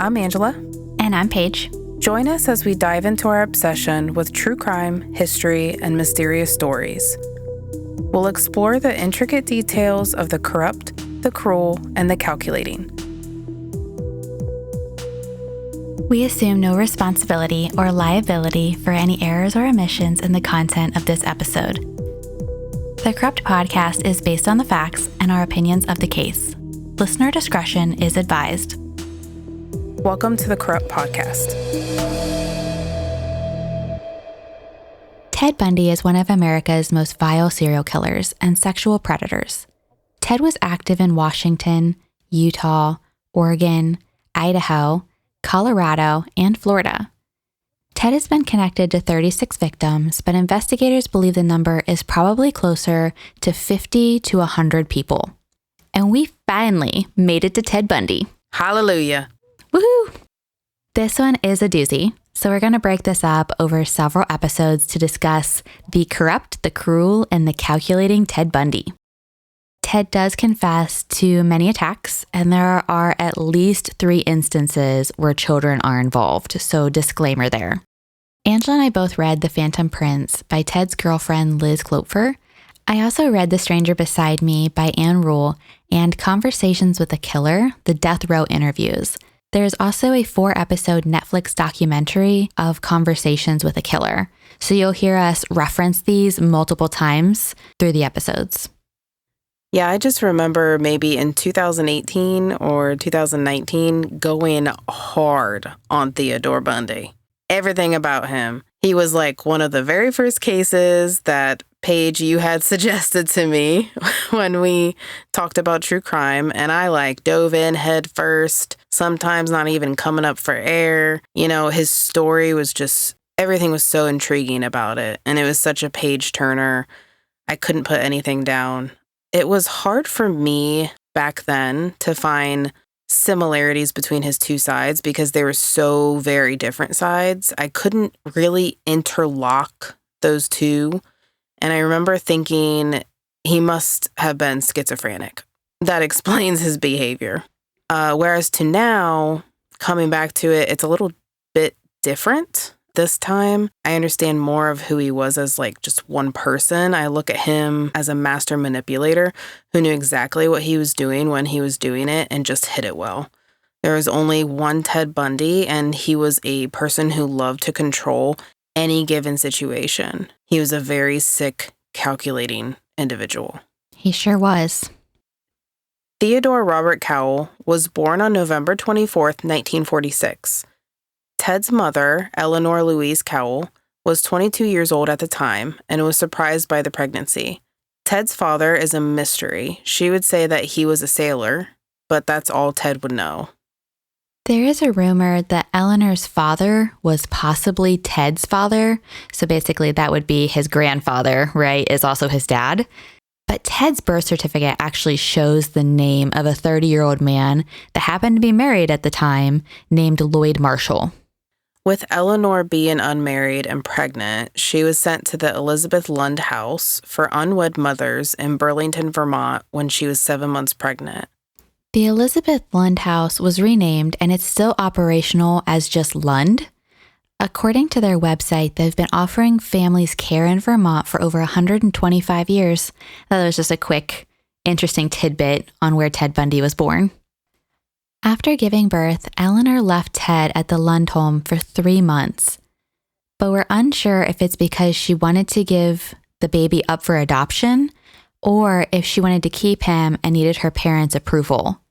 I'm Angela. And I'm Paige. Join us as we dive into our obsession with true crime, history, and mysterious stories. We'll explore the intricate details of the corrupt, the cruel, and the calculating. We assume no responsibility or liability for any errors or omissions in the content of this episode. The Corrupt Podcast is based on the facts and our opinions of the case. Listener discretion is advised. Welcome to the Corrupt Podcast. Ted Bundy is one of America's most vile serial killers and sexual predators. Ted was active in Washington, Utah, Oregon, Idaho, Colorado, and Florida. Ted has been connected to 36 victims, but investigators believe the number is probably closer to 50 to 100 people. And we finally made it to Ted Bundy. Hallelujah. Woohoo! This one is a doozy, so we're going to break this up over several episodes to discuss the corrupt, the cruel, and the calculating Ted Bundy. Ted does confess to many attacks, and there are at least 3 instances where children are involved, so disclaimer there. Angela and I both read The Phantom Prince by Ted's girlfriend Liz Klopfer. I also read The Stranger Beside Me by Anne Rule and Conversations with the Killer, the Death Row Interviews. There's also a 4-episode Netflix documentary of Conversations with a Killer, so you'll hear us reference these multiple times through the episodes. Yeah, I just remember maybe in 2018 or 2019 going hard on Theodore Bundy. Everything about him. He was like one of the very first cases that, Paige, you had suggested to me when we talked about true crime, and I dove in head first, sometimes not even coming up for air. You know, his story was just, everything was so intriguing about it, and it was such a page turner. I couldn't put anything down. It was hard for me back then to find similarities between his 2 sides because they were so very different sides. I couldn't really interlock those two. And I remember thinking he must have been schizophrenic. That explains his behavior. Whereas to now, coming back to it, it's a little bit different. This time, I understand more of who he was as just one person. I look at him as a master manipulator who knew exactly what he was doing when he was doing it and just hit it well. There was only one Ted Bundy, and he was a person who loved to control any given situation. He was a very sick, calculating individual. He sure was. Theodore Robert Cowell was born on November 24th, 1946. Ted's mother, Eleanor Louise Cowell, was 22 years old at the time and was surprised by the pregnancy. Ted's father is a mystery. She would say that he was a sailor, but that's all Ted would know. There is a rumor that Eleanor's father was possibly Ted's father. So basically that would be his grandfather, right, is also his dad. But Ted's birth certificate actually shows the name of a 30-year-old man that happened to be married at the time named Lloyd Marshall. With Eleanor being unmarried and pregnant, she was sent to the Elizabeth Lund House for unwed mothers in Burlington, Vermont when she was 7 months pregnant. The Elizabeth Lund House was renamed and it's still operational as just Lund. According to their website, they've been offering families care in Vermont for over 125 years. That was just a quick, interesting tidbit on where Ted Bundy was born. After giving birth, Eleanor left Ted at the Lund home for 3 months. But we're unsure if it's because she wanted to give the baby up for adoption or if she wanted to keep him and needed her parents' approval.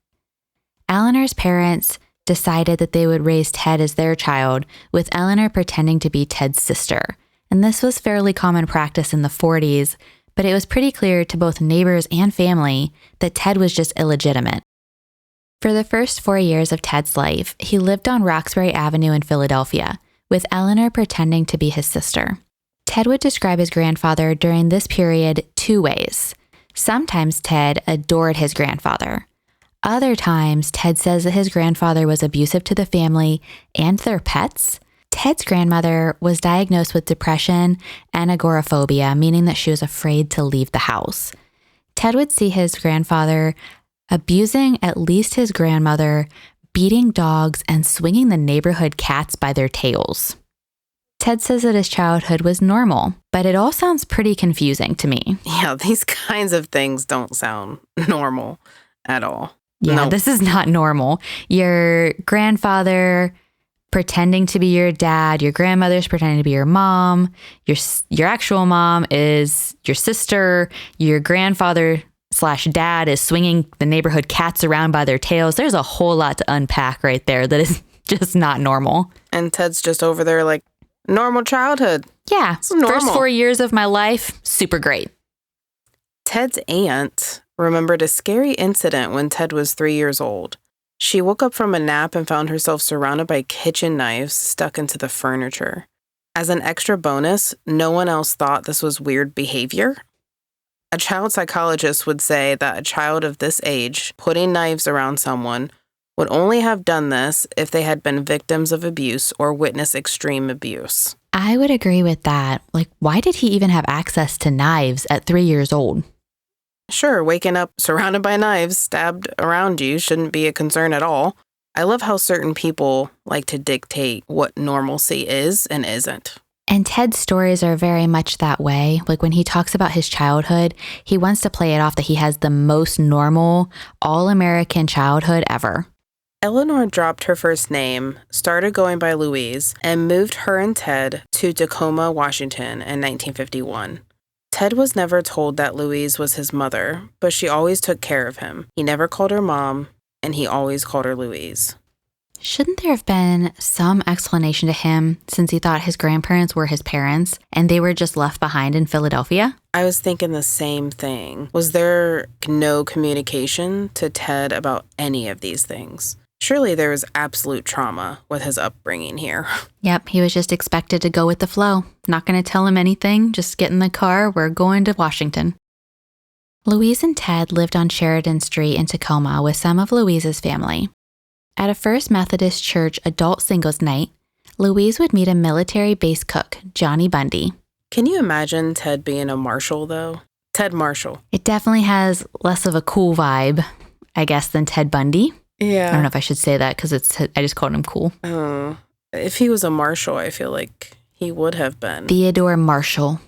Eleanor's parents decided that they would raise Ted as their child, with Eleanor pretending to be Ted's sister. And this was fairly common practice in the 40s, but it was pretty clear to both neighbors and family that Ted was just illegitimate. For the first 4 years of Ted's life, he lived on Roxbury Avenue in Philadelphia, with Eleanor pretending to be his sister. Ted would describe his grandfather during this period 2 ways. Sometimes Ted adored his grandfather. Other times, Ted says that his grandfather was abusive to the family and their pets. Ted's grandmother was diagnosed with depression and agoraphobia, meaning that she was afraid to leave the house. Ted would see his grandfather abusing at least his grandmother, beating dogs, and swinging the neighborhood cats by their tails. Ted says that his childhood was normal, but it all sounds pretty confusing to me. Yeah, these kinds of things don't sound normal at all. Yeah, Nope. This is not normal. Your grandfather pretending to be your dad, your grandmother's pretending to be your mom, your actual mom is your sister, your grandfather/dad is swinging the neighborhood cats around by their tails. There's a whole lot to unpack right there that is just not normal. And Ted's just over there like, normal childhood. Yeah, normal. First 4 years of my life, super great. Ted's aunt remembered a scary incident when Ted was 3 years old. She woke up from a nap and found herself surrounded by kitchen knives stuck into the furniture. As an extra bonus, no one else thought this was weird behavior. A child psychologist would say that a child of this age putting knives around someone would only have done this if they had been victims of abuse or witnessed extreme abuse. I would agree with that. Like, why did he even have access to knives at 3 years old? Sure, waking up surrounded by knives stabbed around you shouldn't be a concern at all. I love how certain people like to dictate what normalcy is and isn't. And Ted's stories are very much that way. Like when he talks about his childhood, he wants to play it off that he has the most normal, all-American childhood ever. Eleanor dropped her first name, started going by Louise, and moved her and Ted to Tacoma, Washington in 1951. Ted was never told that Louise was his mother, but she always took care of him. He never called her mom, and he always called her Louise. Shouldn't there have been some explanation to him since he thought his grandparents were his parents and they were just left behind in Philadelphia? I was thinking the same thing. Was there no communication to Ted about any of these things? Surely there was absolute trauma with his upbringing here. Yep, he was just expected to go with the flow. Not going to tell him anything, just get in the car, we're going to Washington. Louise and Ted lived on Sheridan Street in Tacoma with some of Louise's family. At a First Methodist Church adult singles night, Louise would meet a military base cook, Johnny Bundy. Can you imagine Ted being a marshal, though? Ted Marshall. It definitely has less of a cool vibe, I guess, than Ted Bundy. Yeah. I don't know if I should say that because I just called him cool. Oh, if he was a marshal, I feel like he would have been. Theodore Marshall.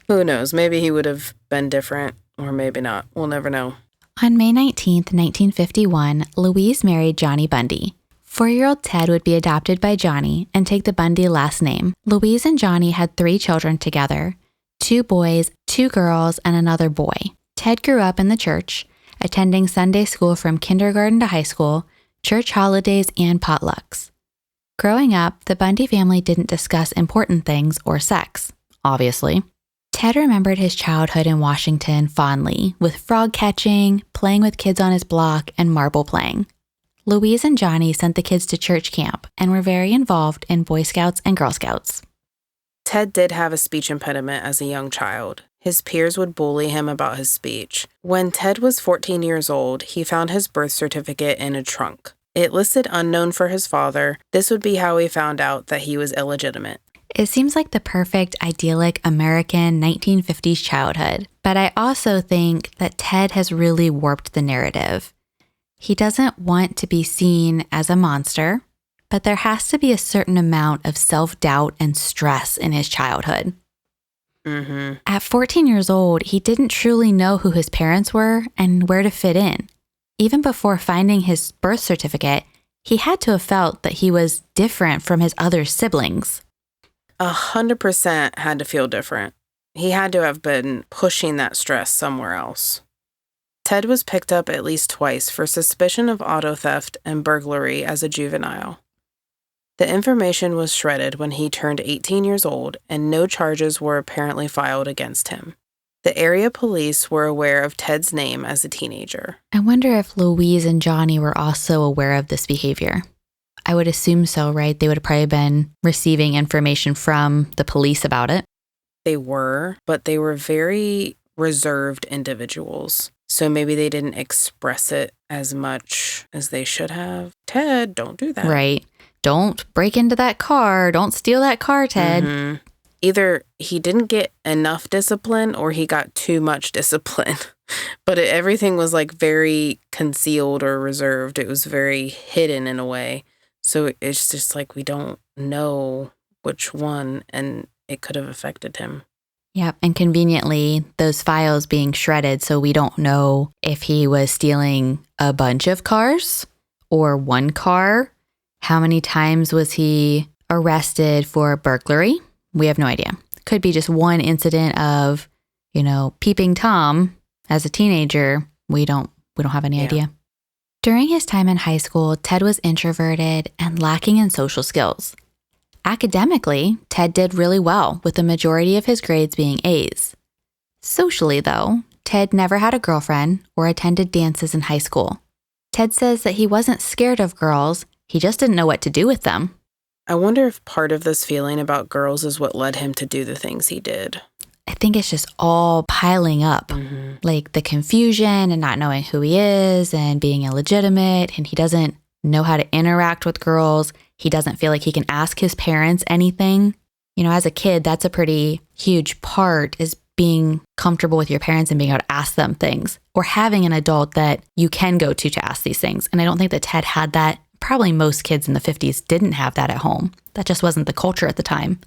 Who knows? Maybe he would have been different, or maybe not. We'll never know. On May 19th, 1951, Louise married Johnny Bundy. 4-year-old Ted would be adopted by Johnny and take the Bundy last name. Louise and Johnny had 3 children together, 2 boys, 2 girls, and another boy. Ted grew up in the church, attending Sunday school from kindergarten to high school, church holidays, and potlucks. Growing up, the Bundy family didn't discuss important things or sex, obviously. Ted remembered his childhood in Washington fondly, with frog catching, playing with kids on his block, and marble playing. Louise and Johnny sent the kids to church camp and were very involved in Boy Scouts and Girl Scouts. Ted did have a speech impediment as a young child. His peers would bully him about his speech. When Ted was 14 years old, he found his birth certificate in a trunk. It listed unknown for his father. This would be how he found out that he was illegitimate. It seems like the perfect, idyllic American 1950s childhood, but I also think that Ted has really warped the narrative. He doesn't want to be seen as a monster, but there has to be a certain amount of self-doubt and stress in his childhood. Mm-hmm. At 14 years old, he didn't truly know who his parents were and where to fit in. Even before finding his birth certificate, he had to have felt that he was different from his other siblings. 100% had to feel different. He had to have been pushing that stress somewhere else. Ted was picked up at least twice for suspicion of auto theft and burglary as a juvenile. The information was shredded when he turned 18 years old, and no charges were apparently filed against him. The area police were aware of Ted's name as a teenager. I wonder if Louise and Johnny were also aware of this behavior. I would assume so, right? They would have probably been receiving information from the police about it. They were, but they were very reserved individuals. So maybe they didn't express it as much as they should have. Ted, don't do that. Right. Don't break into that car. Don't steal that car, Ted. Mm-hmm. Either he didn't get enough discipline or he got too much discipline. But everything was like very concealed or reserved. It was very hidden in a way. So it's just like we don't know which one, and it could have affected him. Yep. And conveniently, those files being shredded, so we don't know if he was stealing a bunch of cars or one car. How many times was he arrested for burglary? We have no idea. Could be just one incident of, peeping Tom as a teenager. We don't have any idea. During his time in high school, Ted was introverted and lacking in social skills. Academically, Ted did really well, with the majority of his grades being A's. Socially, though, Ted never had a girlfriend or attended dances in high school. Ted says that he wasn't scared of girls, he just didn't know what to do with them. I wonder if part of this feeling about girls is what led him to do the things he did. I think it's just all piling up, like the confusion and not knowing who he is and being illegitimate, and he doesn't know how to interact with girls. He doesn't feel like he can ask his parents anything. As a kid, that's a pretty huge part, is being comfortable with your parents and being able to ask them things, or having an adult that you can go to ask these things. And I don't think that Ted had that. Probably most kids in the 50s didn't have that at home. That just wasn't the culture at the time.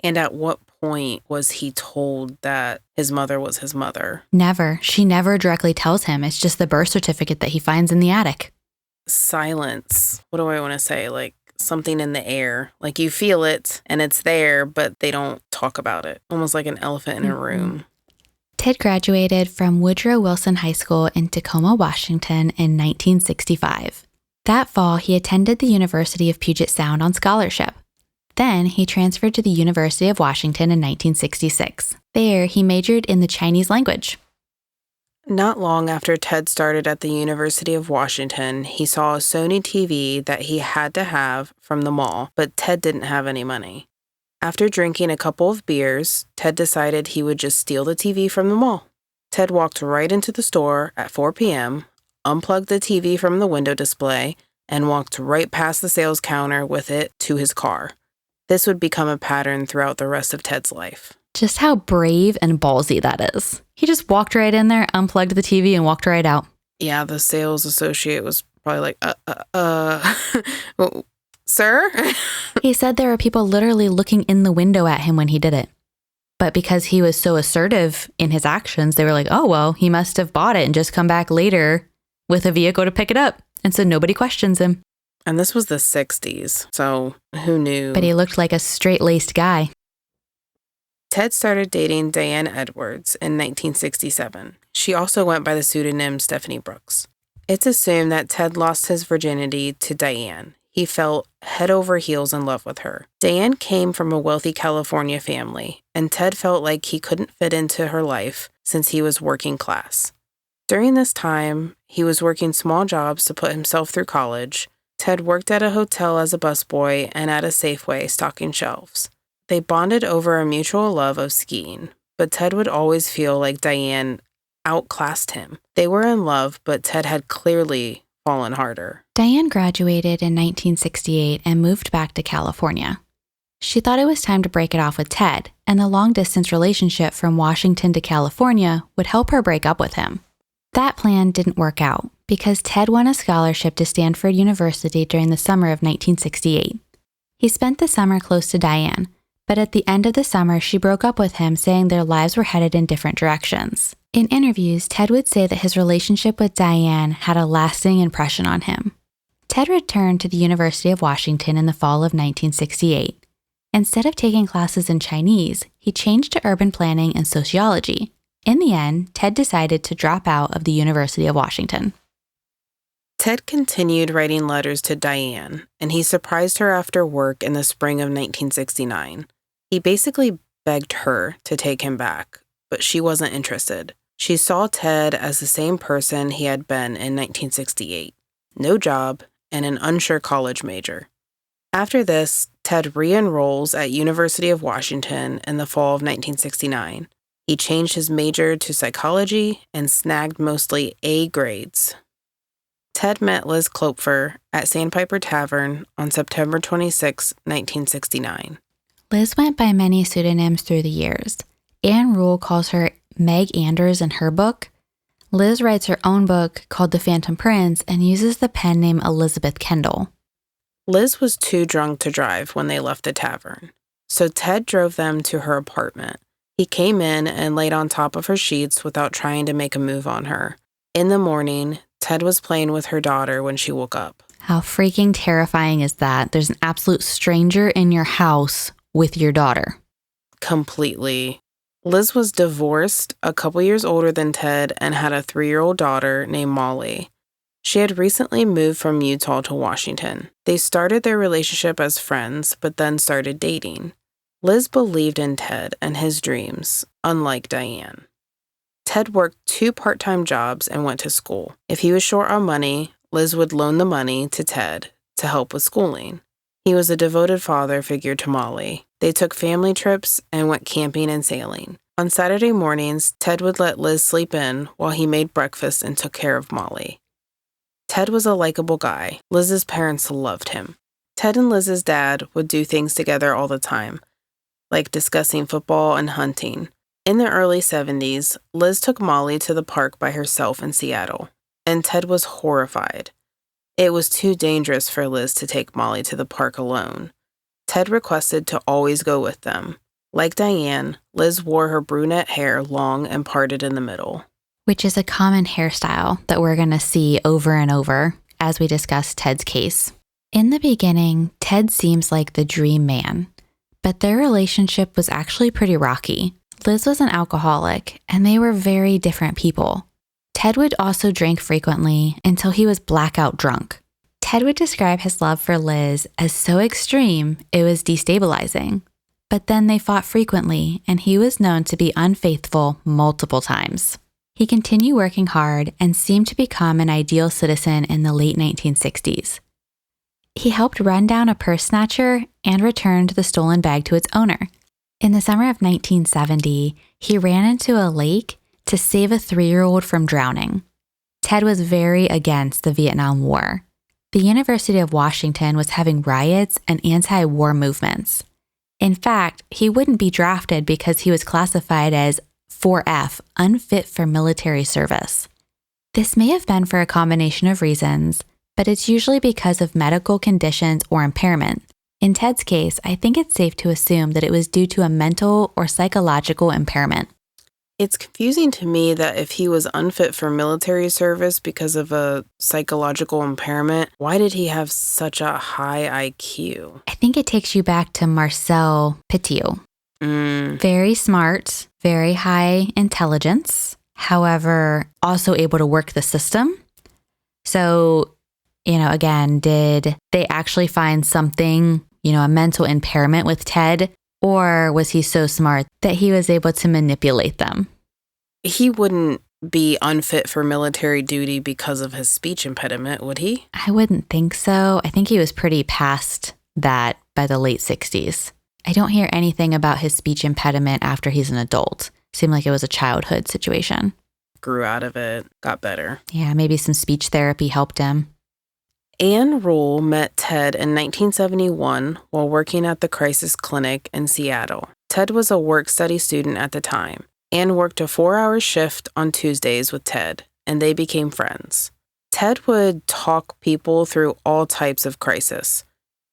And at what point was he told that his mother was his mother? Never. She never directly tells him. It's just the birth certificate that he finds in the attic. Silence. What do I want to say? Like something in the air. Like you feel it and it's there, but they don't talk about it. Almost like an elephant in a room. Ted graduated from Woodrow Wilson High School in Tacoma, Washington in 1965. That fall, he attended the University of Puget Sound on scholarship. Then he transferred to the University of Washington in 1966. There, he majored in the Chinese language. Not long after Ted started at the University of Washington, he saw a Sony TV that he had to have from the mall, but Ted didn't have any money. After drinking a couple of beers, Ted decided he would just steal the TV from the mall. Ted walked right into the store at 4 p.m., unplugged the TV from the window display, and walked right past the sales counter with it to his car. This would become a pattern throughout the rest of Ted's life. Just how brave and ballsy that is. He just walked right in there, unplugged the TV, and walked right out. Yeah, the sales associate was probably like, sir? He said there were people literally looking in the window at him when he did it. But because he was so assertive in his actions, they were like, oh, well, he must have bought it and just come back later with a vehicle to pick it up. And so nobody questions him. And this was the 60s, so who knew? But he looked like a straight-laced guy. Ted started dating Diane Edwards in 1967. She also went by the pseudonym Stephanie Brooks. It's assumed that Ted lost his virginity to Diane. He fell head over heels in love with her. Diane came from a wealthy California family, and Ted felt like he couldn't fit into her life since he was working class. During this time, he was working small jobs to put himself through college. Ted worked at a hotel as a busboy and at a Safeway stocking shelves. They bonded over a mutual love of skiing, but Ted would always feel like Diane outclassed him. They were in love, but Ted had clearly fallen harder. Diane graduated in 1968 and moved back to California. She thought it was time to break it off with Ted, and the long-distance relationship from Washington to California would help her break up with him. That plan didn't work out because Ted won a scholarship to Stanford University during the summer of 1968. He spent the summer close to Diane, but at the end of the summer, she broke up with him, saying their lives were headed in different directions. In interviews, Ted would say that his relationship with Diane had a lasting impression on him. Ted returned to the University of Washington in the fall of 1968. Instead of taking classes in Chinese, he changed to urban planning and sociology. In the end, Ted decided to drop out of the University of Washington. Ted continued writing letters to Diane, and he surprised her after work in the spring of 1969. He basically begged her to take him back, but she wasn't interested. She saw Ted as the same person he had been in 1968, no job and an unsure college major. After this, Ted re-enrolls at University of Washington in the fall of 1969. He changed his major to psychology and snagged mostly A grades. Ted met Liz Klopfer at Sandpiper Tavern on September 26, 1969. Liz went by many pseudonyms through the years. Anne Rule calls her Meg Anders in her book. Liz writes her own book called The Phantom Prince and uses the pen name Elizabeth Kendall. Liz was too drunk to drive when they left the tavern, so Ted drove them to her apartment. He came in and laid on top of her sheets without trying to make a move on her. In the morning, Ted was playing with her daughter when she woke up. How freaking terrifying is that? There's an absolute stranger in your house with your daughter. Completely. Liz was divorced, a couple years older than Ted, and had a 3-year-old daughter named Molly. She had recently moved from Utah to Washington. They started their relationship as friends, but then started dating. Liz believed in Ted and his dreams, unlike Diane. Ted worked 2 part-time jobs and went to school. If he was short on money, Liz would loan the money to Ted to help with schooling. He was a devoted father figure to Molly. They took family trips and went camping and sailing. On Saturday mornings, Ted would let Liz sleep in while he made breakfast and took care of Molly. Ted was a likable guy. Liz's parents loved him. Ted and Liz's dad would do things together all the time, like discussing football and hunting. In the early 70s, Liz took Molly to the park by herself in Seattle, and Ted was horrified. It was too dangerous for Liz to take Molly to the park alone. Ted requested to always go with them. Like Diane, Liz wore her brunette hair long and parted in the middle, which is a common hairstyle that we're going to see over and over as we discuss Ted's case. In the beginning, Ted seems like the dream man, but their relationship was actually pretty rocky. Liz was an alcoholic, and they were very different people. Ted would also drink frequently until he was blackout drunk. Ted would describe his love for Liz as so extreme it was destabilizing. But then they fought frequently, and he was known to be unfaithful multiple times. He continued working hard and seemed to become an ideal citizen in the late 1960s. He helped run down a purse snatcher and returned the stolen bag to its owner. In the summer of 1970, he ran into a lake to save a 3-year-old from drowning. Ted was very against the Vietnam War. The University of Washington was having riots and anti-war movements. In fact, he wouldn't be drafted because he was classified as 4F, unfit for military service. This may have been for a combination of reasons, but it's usually because of medical conditions or impairment. In Ted's case, I think it's safe to assume that it was due to a mental or psychological impairment. It's confusing to me that if he was unfit for military service because of a psychological impairment, why did he have such a high IQ? I think it takes you back to Marcel Petiot. Very smart, very high intelligence, however, also able to work the system. So, again, did they actually find something, a mental impairment with Ted? Or was he so smart that he was able to manipulate them? He wouldn't be unfit for military duty because of his speech impediment, would he? I wouldn't think so. I think he was pretty past that by the late 60s. I don't hear anything about his speech impediment after he's an adult. Seemed like it was a childhood situation. Grew out of it, got better. Yeah, maybe some speech therapy helped him. Anne Rule met Ted in 1971 while working at the crisis clinic in Seattle. Ted was a work-study student at the time. Anne worked a 4-hour shift on Tuesdays with Ted, and they became friends. Ted would talk people through all types of crisis.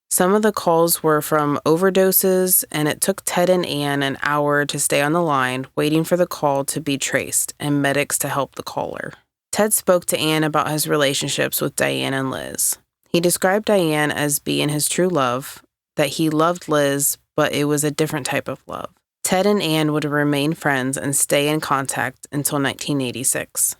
Some of the calls were from overdoses, and it took Ted and Anne an hour to stay on the line waiting for the call to be traced and medics to help the caller. Ted spoke to Anne about his relationships with Diane and Liz. He described Diane as being his true love, that he loved Liz, but it was a different type of love. Ted and Anne would remain friends and stay in contact until 1986.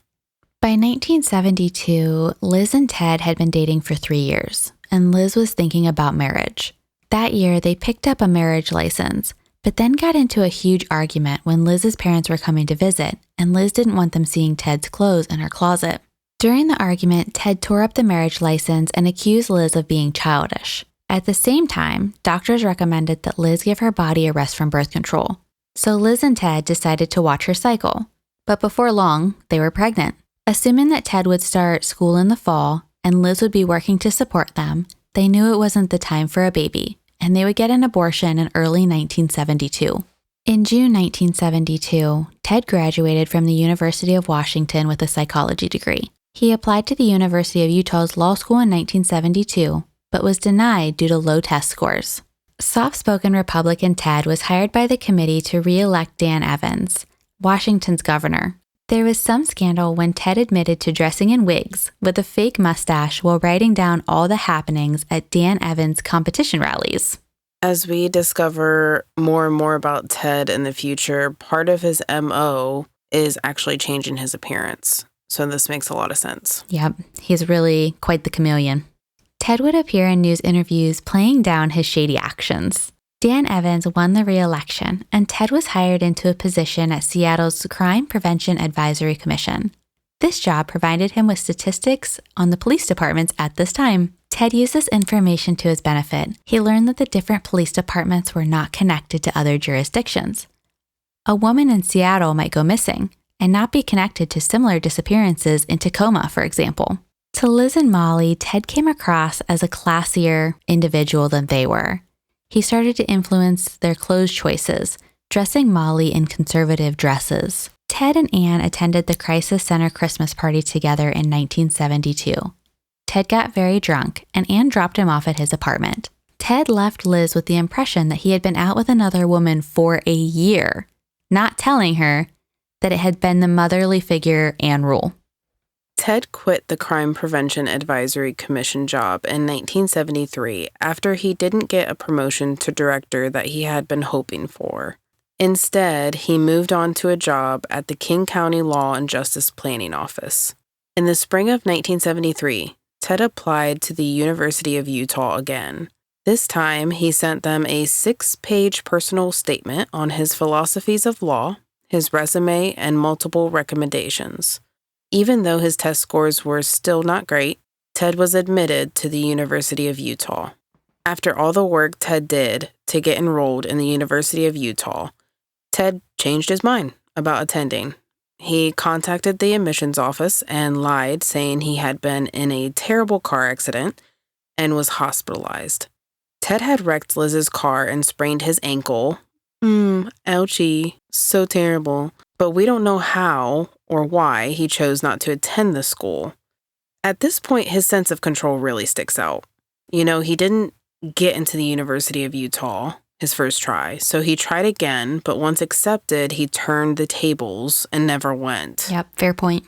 By 1972, Liz and Ted had been dating for 3 years, and Liz was thinking about marriage. That year, they picked up a marriage license, but then got into a huge argument when Liz's parents were coming to visit, and Liz didn't want them seeing Ted's clothes in her closet. During the argument, Ted tore up the marriage license and accused Liz of being childish. At the same time, doctors recommended that Liz give her body a rest from birth control. So Liz and Ted decided to watch her cycle. But before long, they were pregnant. Assuming that Ted would start school in the fall and Liz would be working to support them, they knew it wasn't the time for a baby. and they would get an abortion in early 1972. In June 1972, Ted graduated from the University of Washington with a psychology degree. He applied to the University of Utah's law school in 1972, but was denied due to low test scores. Soft-spoken Republican Ted was hired by the committee to re-elect Dan Evans, Washington's governor. There was some scandal when Ted admitted to dressing in wigs with a fake mustache while writing down all the happenings at Dan Evans' competition rallies. As we discover more and more about Ted in the future, part of his MO is actually changing his appearance. So this makes a lot of sense. Yep, he's really quite the chameleon. Ted would appear in news interviews playing down his shady actions. Dan Evans won the re-election, and Ted was hired into a position at Seattle's Crime Prevention Advisory Commission. This job provided him with statistics on the police departments at this time. Ted used this information to his benefit. He learned that the different police departments were not connected to other jurisdictions. A woman in Seattle might go missing and not be connected to similar disappearances in Tacoma, for example. To Liz and Molly, Ted came across as a classier individual than they were. He started to influence their clothes choices, dressing Molly in conservative dresses. Ted and Ann attended the Crisis Center Christmas party together in 1972. Ted got very drunk, and Ann dropped him off at his apartment. Ted left Liz with the impression that he had been out with another woman for a year, not telling her that it had been the motherly figure Ann Rule. Ted quit the Crime Prevention Advisory Commission job in 1973 after he didn't get a promotion to director that he had been hoping for. Instead, he moved on to a job at the King County Law and Justice Planning Office. In the spring of 1973, Ted applied to the University of Utah again. This time, he sent them a 6-page personal statement on his philosophies of law, his resume, and multiple recommendations. Even though his test scores were still not great, Ted was admitted to the University of Utah. After all the work Ted did to get enrolled in the University of Utah, Ted changed his mind about attending. He contacted the admissions office and lied, saying he had been in a terrible car accident and was hospitalized. Ted had wrecked Liz's car and sprained his ankle. Ouchie, so terrible. But we don't know how or why he chose not to attend the school. At this point, his sense of control really sticks out. You know, he didn't get into the University of Utah his first try, so he tried again, but once accepted, he turned the tables and never went. Yep, fair point.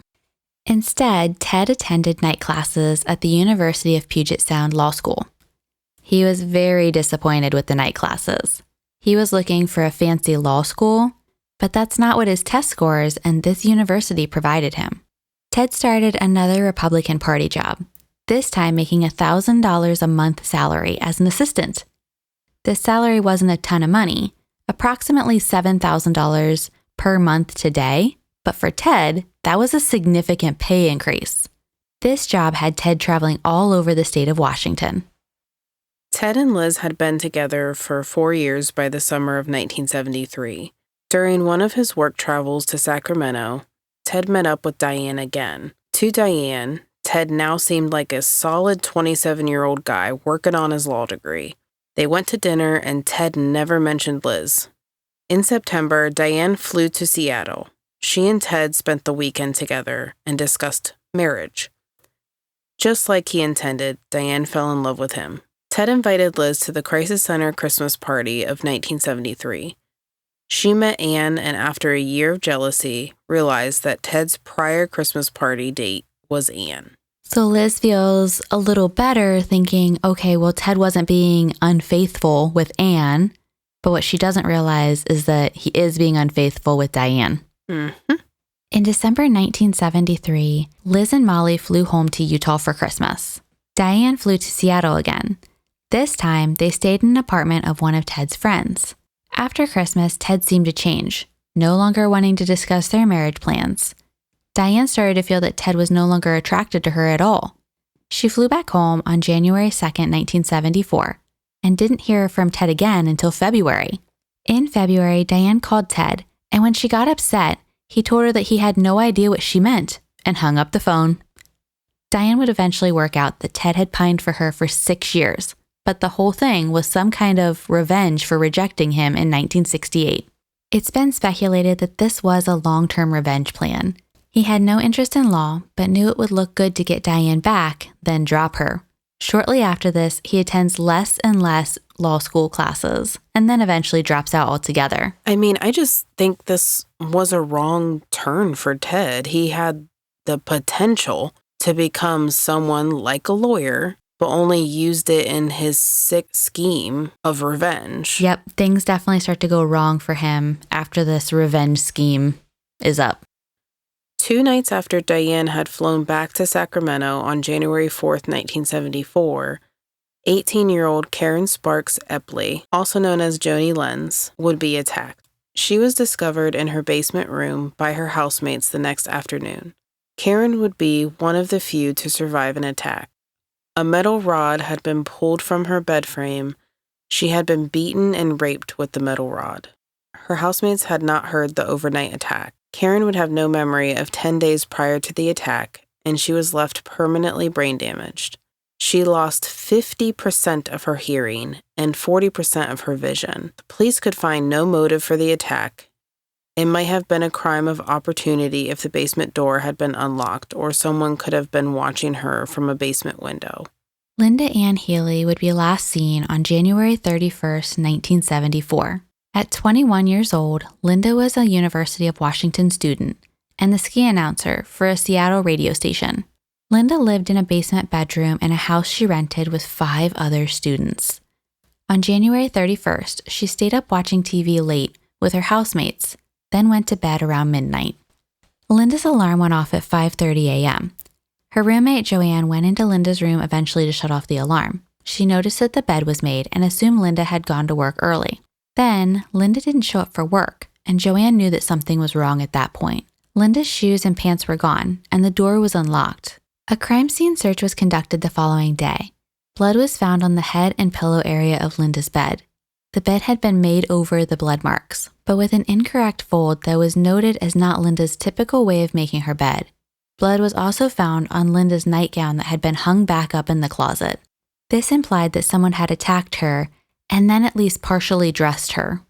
Instead, Ted attended night classes at the University of Puget Sound Law School. He was very disappointed with the night classes. He was looking for a fancy law school, but that's not what his test scores and this university provided him. Ted started another Republican Party job, this time making $1,000 a month salary as an assistant. This salary wasn't a ton of money, approximately $7,000 per month today, but for Ted, that was a significant pay increase. This job had Ted traveling all over the state of Washington. Ted and Liz had been together for 4 years by the summer of 1973. During one of his work travels to Sacramento, Ted met up with Diane again. To Diane, Ted now seemed like a solid 27-year-old guy working on his law degree. They went to dinner and Ted never mentioned Liz. In September, Diane flew to Seattle. She and Ted spent the weekend together and discussed marriage. Just like he intended, Diane fell in love with him. Ted invited Liz to the Crisis Center Christmas party of 1973. She met Ann and after a year of jealousy, realized that Ted's prior Christmas party date was Ann. So Liz feels a little better thinking, okay, well, Ted wasn't being unfaithful with Ann, but what she doesn't realize is that he is being unfaithful with Diane. Mm-hmm. In December 1973, Liz and Molly flew home to Utah for Christmas. Diane flew to Seattle again. This time, they stayed in an apartment of one of Ted's friends. After Christmas, Ted seemed to change, no longer wanting to discuss their marriage plans. Diane started to feel that Ted was no longer attracted to her at all. She flew back home on January 2nd, 1974, and didn't hear from Ted again until February. In February, Diane called Ted, and when she got upset, he told her that he had no idea what she meant and hung up the phone. Diane would eventually work out that Ted had pined for her for 6 years, but the whole thing was some kind of revenge for rejecting him in 1968. It's been speculated that this was a long-term revenge plan. He had no interest in law, but knew it would look good to get Diane back, then drop her. Shortly after this, he attends less and less law school classes, and then eventually drops out altogether. I mean, I just think this was a wrong turn for Ted. He had the potential to become someone like a lawyer, but only used it in his sick scheme of revenge. Yep, things definitely start to go wrong for him after this revenge scheme is up. 2 nights after Diane had flown back to Sacramento on January 4th, 1974, 18-year-old Karen Sparks Epley, also known as Joni Lenz, would be attacked. She was discovered in her basement room by her housemates the next afternoon. Karen would be one of the few to survive an attack. A metal rod had been pulled from her bed frame. She had been beaten and raped with the metal rod. Her housemates had not heard the overnight attack. Karen would have no memory of 10 days prior to the attack, and she was left permanently brain damaged. She lost 50% of her hearing and 40% of her vision. The police could find no motive for the attack. It might have been a crime of opportunity if the basement door had been unlocked or someone could have been watching her from a basement window. Linda Ann Healy would be last seen on January 31st, 1974. At 21 years old, Linda was a University of Washington student and the ski announcer for a Seattle radio station. Linda lived in a basement bedroom in a house she rented with 5 other students. On January 31st, she stayed up watching TV late with her housemates, then went to bed around midnight. Linda's alarm went off at 5:30 a.m. Her roommate Joanne went into Linda's room eventually to shut off the alarm. She noticed that the bed was made and assumed Linda had gone to work early. Then, Linda didn't show up for work, and Joanne knew that something was wrong at that point. Linda's shoes and pants were gone, and the door was unlocked. A crime scene search was conducted the following day. Blood was found on the head and pillow area of Linda's bed. The bed had been made over the blood marks, but with an incorrect fold that was noted as not Linda's typical way of making her bed. Blood was also found on Linda's nightgown that had been hung back up in the closet. This implied that someone had attacked her and then at least partially dressed her.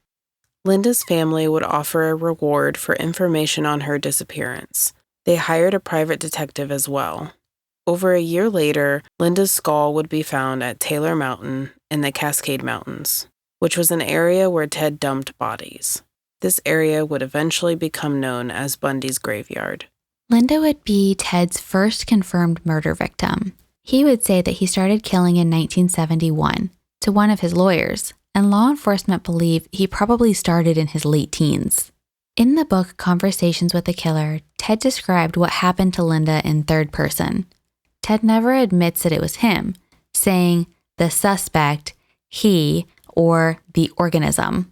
Linda's family would offer a reward for information on her disappearance. They hired a private detective as well. Over a year later, Linda's skull would be found at Taylor Mountain in the Cascade Mountains, which was an area where Ted dumped bodies. This area would eventually become known as Bundy's graveyard. Linda would be Ted's first confirmed murder victim. He would say that he started killing in 1971 to one of his lawyers, and law enforcement believe he probably started in his late teens. In the book Conversations with the Killer, Ted described what happened to Linda in third person. Ted never admits that it was him, saying the suspect, he, or the organism,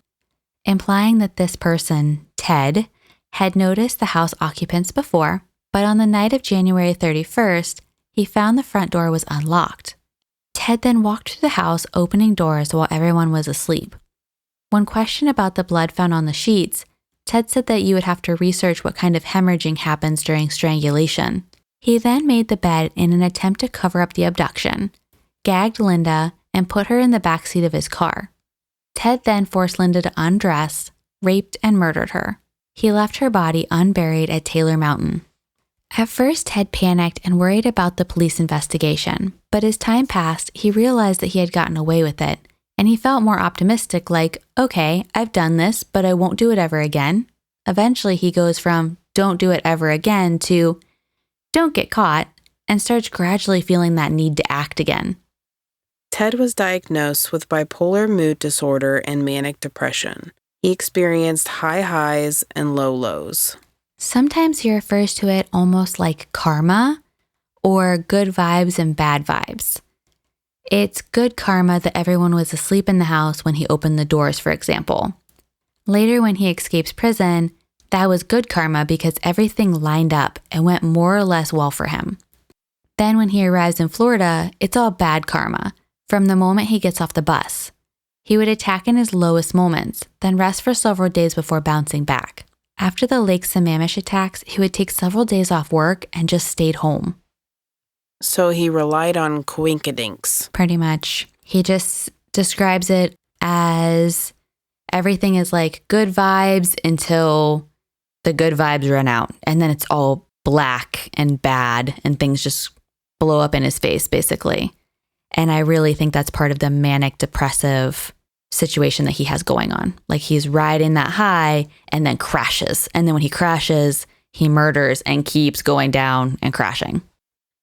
implying that this person, Ted, had noticed the house occupants before, but on the night of January 31st, he found the front door was unlocked. Ted then walked through the house, opening doors while everyone was asleep. When questioned about the blood found on the sheets, Ted said that you would have to research what kind of hemorrhaging happens during strangulation. He then made the bed in an attempt to cover up the abduction, gagged Linda, and put her in the backseat of his car. Ted then forced Linda to undress, raped, and murdered her. He left her body unburied at Taylor Mountain. At first, Ted panicked and worried about the police investigation, but as time passed, he realized that he had gotten away with it, and he felt more optimistic, like, okay, I've done this, but I won't do it ever again. Eventually, he goes from don't do it ever again to don't get caught, and starts gradually feeling that need to act again. Ted was diagnosed with bipolar mood disorder and manic depression. He experienced high highs and low lows. Sometimes he refers to it almost like karma, or good vibes and bad vibes. It's good karma that everyone was asleep in the house when he opened the doors, for example. Later, when he escapes prison, that was good karma because everything lined up and went more or less well for him. Then when he arrives in Florida, it's all bad karma from the moment he gets off the bus. He would attack in his lowest moments, then rest for several days before bouncing back. After the Lake Sammamish attacks, he would take several days off work and just stayed home. So he relied on coinkydinks. Pretty much. He just describes it as everything is like good vibes until the good vibes run out. And then it's all black and bad and things just blow up in his face, basically. And I really think that's part of the manic depressive situation that he has going on. Like he's riding that high and then crashes. And then when he crashes, he murders and keeps going down and crashing.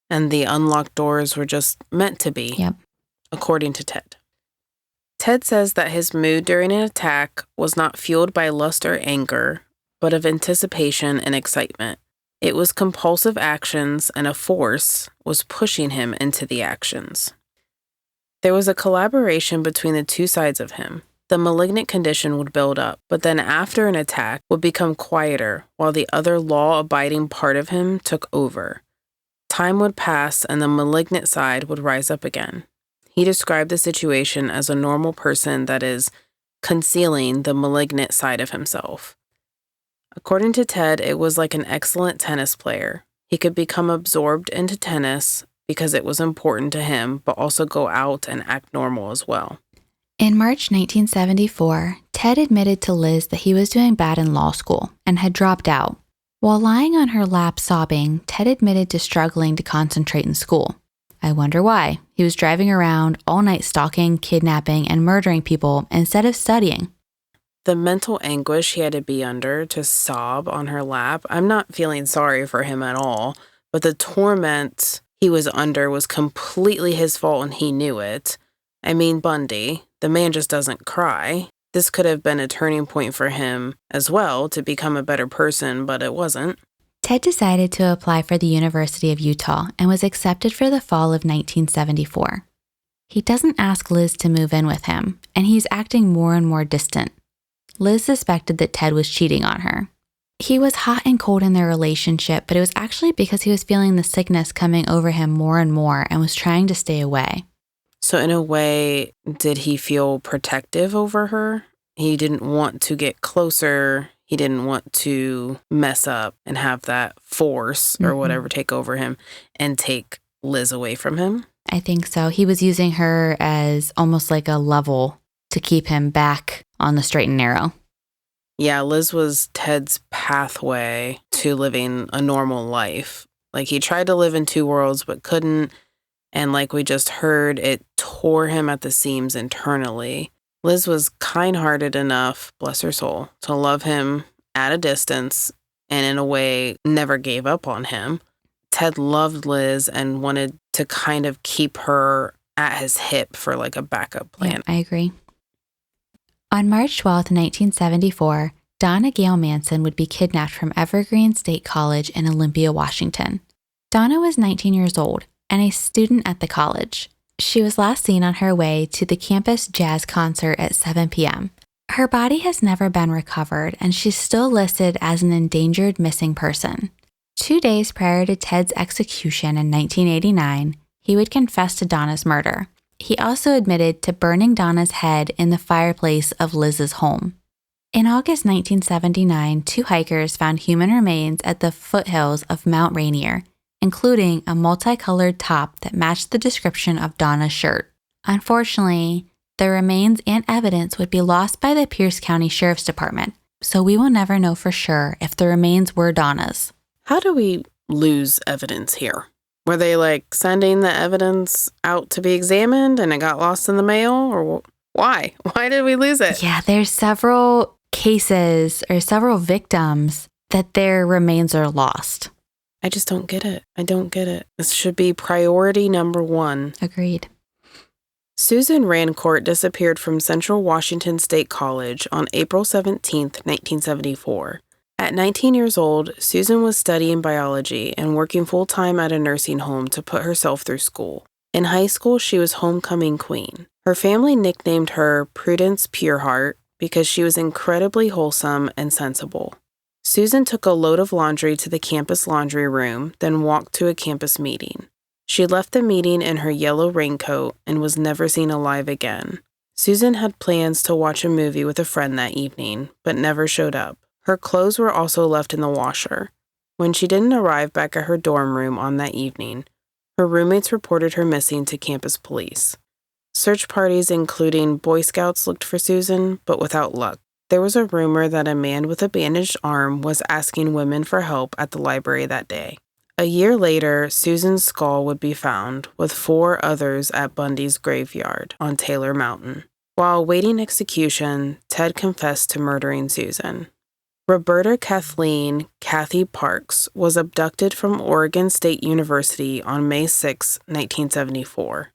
And the unlocked doors were just meant to be, Yep. according to Ted. Ted says that his mood during an attack was not fueled by lust or anger, but of anticipation and excitement. It was compulsive actions, and a force was pushing him into the actions. There was a collaboration between the two sides of him. The malignant condition would build up, but then after an attack would become quieter, while the other law-abiding part of him took over. Time would pass, and the malignant side would rise up again. He described the situation as a normal person that is concealing the malignant side of himself. According to Ted, it was like an excellent tennis player. He could become absorbed into tennis because it was important to him, but also go out and act normal as well. In March 1974, Ted admitted to Liz that he was doing bad in law school and had dropped out. While lying on her lap sobbing, Ted admitted to struggling to concentrate in school. I wonder why. He was driving around all night stalking, kidnapping, and murdering people instead of studying. The mental anguish he had to be under to sob on her lap, I'm not feeling sorry for him at all, but the torment he was under was completely his fault and he knew it. I mean, Bundy, the man just doesn't cry. This could have been a turning point for him as well to become a better person, but it wasn't. Ted decided to apply for the University of Utah and was accepted for the fall of 1974. He doesn't ask Liz to move in with him, and he's acting more and more distant. Liz suspected that Ted was cheating on her. He was hot and cold in their relationship, but it was actually because he was feeling the sickness coming over him more and more and was trying to stay away. So in a way, did he feel protective over her? He didn't want to get closer. He didn't want to mess up and have that force or whatever take over him and take Liz away from him. I think so. He was using her as almost like a level to keep him back on the straight and narrow. Yeah, Liz was Ted's pathway to living a normal life. Like he tried to live in two worlds but couldn't. And like we just heard, it tore him at the seams internally. Liz was kind-hearted enough, bless her soul, to love him at a distance and in a way never gave up on him. Ted loved Liz and wanted to kind of keep her at his hip for like a backup plan. Yeah, I agree. On March 12th, 1974, Donna Gail Manson would be kidnapped from Evergreen State College in Olympia, Washington. Donna was 19 years old and a student at the college. She was last seen on her way to the campus jazz concert at 7 p.m. Her body has never been recovered, and she's still listed as an endangered missing person. 2 days prior to Ted's execution in 1989, he would confess to Donna's murder. He also admitted to burning Donna's head in the fireplace of Liz's home. In August 1979, 2 hikers found human remains at the foothills of Mount Rainier, including a multicolored top that matched the description of Donna's shirt. Unfortunately, the remains and evidence would be lost by the Pierce County Sheriff's Department, so we will never know for sure if the remains were Donna's. How do we lose evidence here? Were they like sending the evidence out to be examined and it got lost in the mail? Or why? Why did we lose it? Yeah, there's several cases or several victims that their remains are lost. I just don't get it. I don't get it. This should be priority number 1. Agreed. Susan Rancourt disappeared from Central Washington State College on April 17, 1974. At 19 years old, Susan was studying biology and working full-time at a nursing home to put herself through school. In high school, she was homecoming queen. Her family nicknamed her Prudence Pureheart because she was incredibly wholesome and sensible. Susan took a load of laundry to the campus laundry room, then walked to a campus meeting. She left the meeting in her yellow raincoat and was never seen alive again. Susan had plans to watch a movie with a friend that evening, but never showed up. Her clothes were also left in the washer. When she didn't arrive back at her dorm room on that evening, her roommates reported her missing to campus police. Search parties, including Boy Scouts, looked for Susan, but without luck. There was a rumor that a man with a bandaged arm was asking women for help at the library that day. A year later, Susan's skull would be found, with 4 others at Bundy's graveyard on Taylor Mountain. While awaiting execution, Ted confessed to murdering Susan. Roberta Kathleen Kathy Parks was abducted from Oregon State University on May 6, 1974.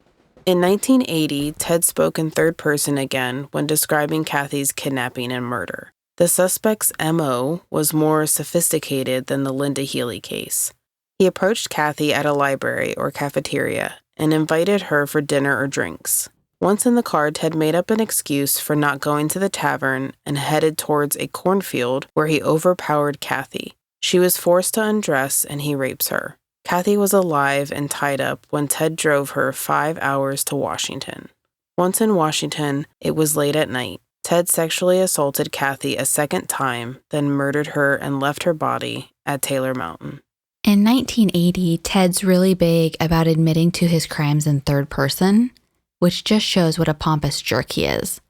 In 1980, Ted spoke in third person again when describing Kathy's kidnapping and murder. The suspect's M.O. was more sophisticated than the Linda Healy case. He approached Kathy at a library or cafeteria and invited her for dinner or drinks. Once in the car, Ted made up an excuse for not going to the tavern and headed towards a cornfield where he overpowered Kathy. She was forced to undress and he rapes her. Kathy was alive and tied up when Ted drove her 5 hours to Washington. Once in Washington, it was late at night. Ted sexually assaulted Kathy a second time, then murdered her and left her body at Taylor Mountain. In 1980, Ted's really big about admitting to his crimes in third person, which just shows what a pompous jerk he is.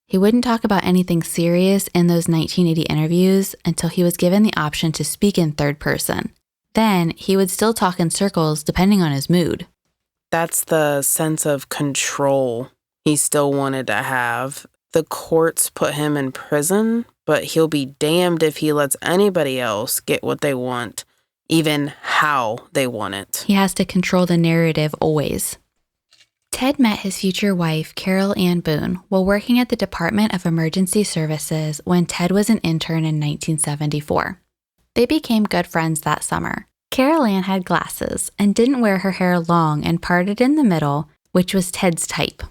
He wouldn't talk about anything serious in those 1980 interviews until he was given the option to speak in third person. Then he would still talk in circles depending on his mood. That's the sense of control he still wanted to have. The courts put him in prison, but he'll be damned if he lets anybody else get what they want, even how they want it. He has to control the narrative always. Ted met his future wife, Carol Ann Boone, while working at the Department of Emergency Services when Ted was an intern in 1974. They became good friends that summer. Carol Ann had glasses and didn't wear her hair long and parted in the middle, which was Ted's type.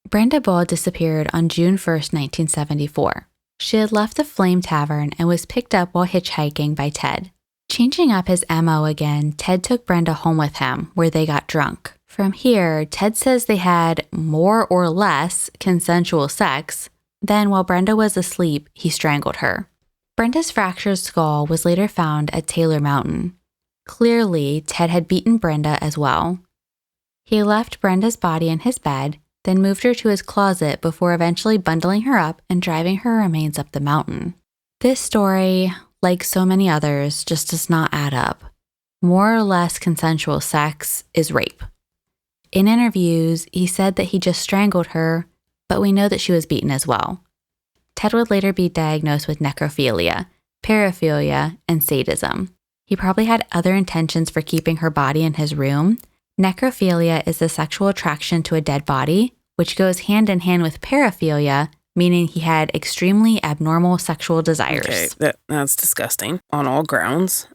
Brenda Bull disappeared on June 1st, 1974. She had left the Flame Tavern and was picked up while hitchhiking by Ted. Changing up his MO again, Ted took Brenda home with him, where they got drunk. From here, Ted says they had more or less consensual sex. Then, while Brenda was asleep, he strangled her. Brenda's fractured skull was later found at Taylor Mountain. Clearly, Ted had beaten Brenda as well. He left Brenda's body in his bed, then moved her to his closet before eventually bundling her up and driving her remains up the mountain. This story, like so many others, just does not add up. More or less consensual sex is rape. In interviews, he said that he just strangled her, but we know that she was beaten as well. Ted would later be diagnosed with necrophilia, paraphilia, and sadism. He probably had other intentions for keeping her body in his room. Necrophilia is the sexual attraction to a dead body, which goes hand in hand with paraphilia, meaning he had extremely abnormal sexual desires. Okay, that's disgusting on all grounds.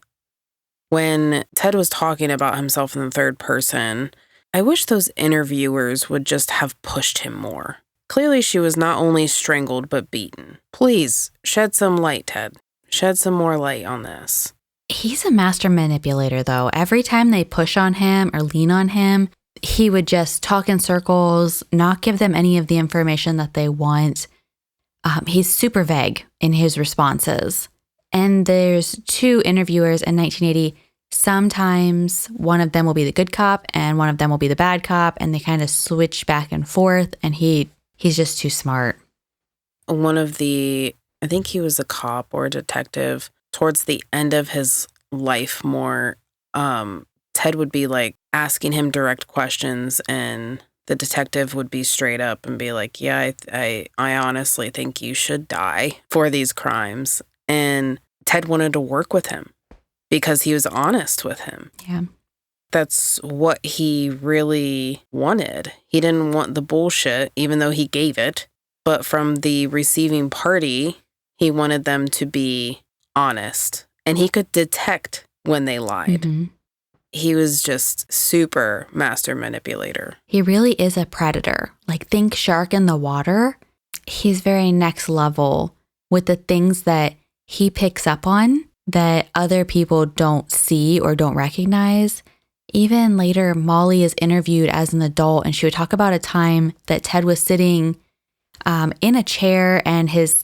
When Ted was talking about himself in the third person, I wish those interviewers would just have pushed him more. Clearly, she was not only strangled, but beaten. Please, shed some light, Ted. Shed some more light on this. He's a master manipulator, though. Every time they push on him or lean on him, he would just talk in circles, not give them any of the information that they want. He's super vague in his responses. And there's 2 interviewers in 1980. Sometimes one of them will be the good cop and one of them will be the bad cop, and they kind of switch back and forth, and he's just too smart. I think he was a cop or a detective. Towards the end of his life more, Ted would be like asking him direct questions, and the detective would be straight up and be like, yeah, I honestly think you should die for these crimes. And Ted wanted to work with him because he was honest with him. Yeah. That's what he really wanted. He didn't want the bullshit, even though he gave it. But from the receiving party, he wanted them to be honest. And he could detect when they lied. Mm-hmm. He was just super master manipulator. He really is a predator. Like, think shark in the water. He's very next level with the things that he picks up on that other people don't see or don't recognize. Even later, Molly is interviewed as an adult, and she would talk about a time that Ted was sitting in a chair, and he's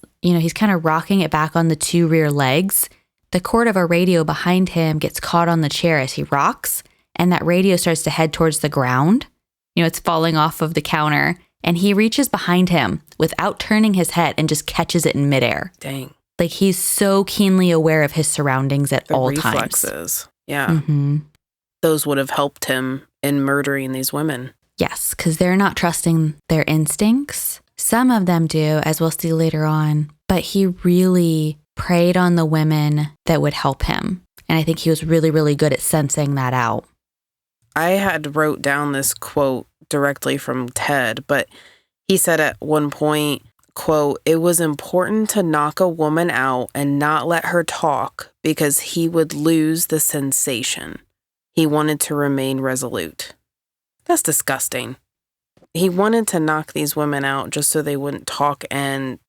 kind of rocking it back on the 2 rear legs. The cord of a radio behind him gets caught on the chair as he rocks, and that radio starts to head towards the ground. It's falling off of the counter. And he reaches behind him without turning his head and just catches it in midair. Dang. Like he's so keenly aware of his surroundings at all times. Reflexes. Yeah. Those would have helped him in murdering these women. Yes, because they're not trusting their instincts. Some of them do, as we'll see later on. But he really preyed on the women that would help him. And I think he was really, really good at sensing that out. I had wrote down this quote directly from Ted, but he said at one point, quote, "It was important to knock a woman out and not let her talk because he would lose the sensation. He wanted to remain resolute." That's disgusting. He wanted to knock these women out just so they wouldn't talk and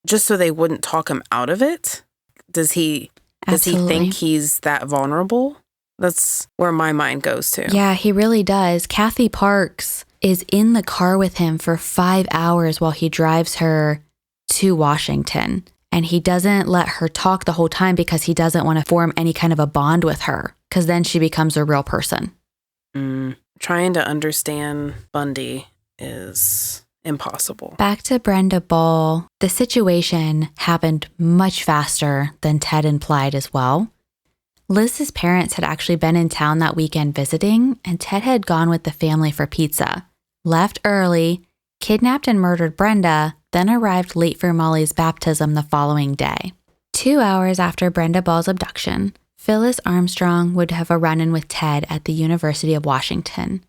just so they wouldn't talk him out of it. Does he think he's that vulnerable? That's where my mind goes to. Yeah, he really does. Kathy Parks is in the car with him for 5 hours while he drives her to Washington. And he doesn't let her talk the whole time because he doesn't want to form any kind of a bond with her, because then she becomes a real person. Trying to understand Bundy is impossible. Back to Brenda Ball, the situation happened much faster than Ted implied as well. Liz's parents had actually been in town that weekend visiting, and Ted had gone with the family for pizza, left early, kidnapped and murdered Brenda, then arrived late for Molly's baptism the following day. 2 hours after Brenda Ball's abduction, Phyllis Armstrong would have a run-in with Ted at the University of Washington.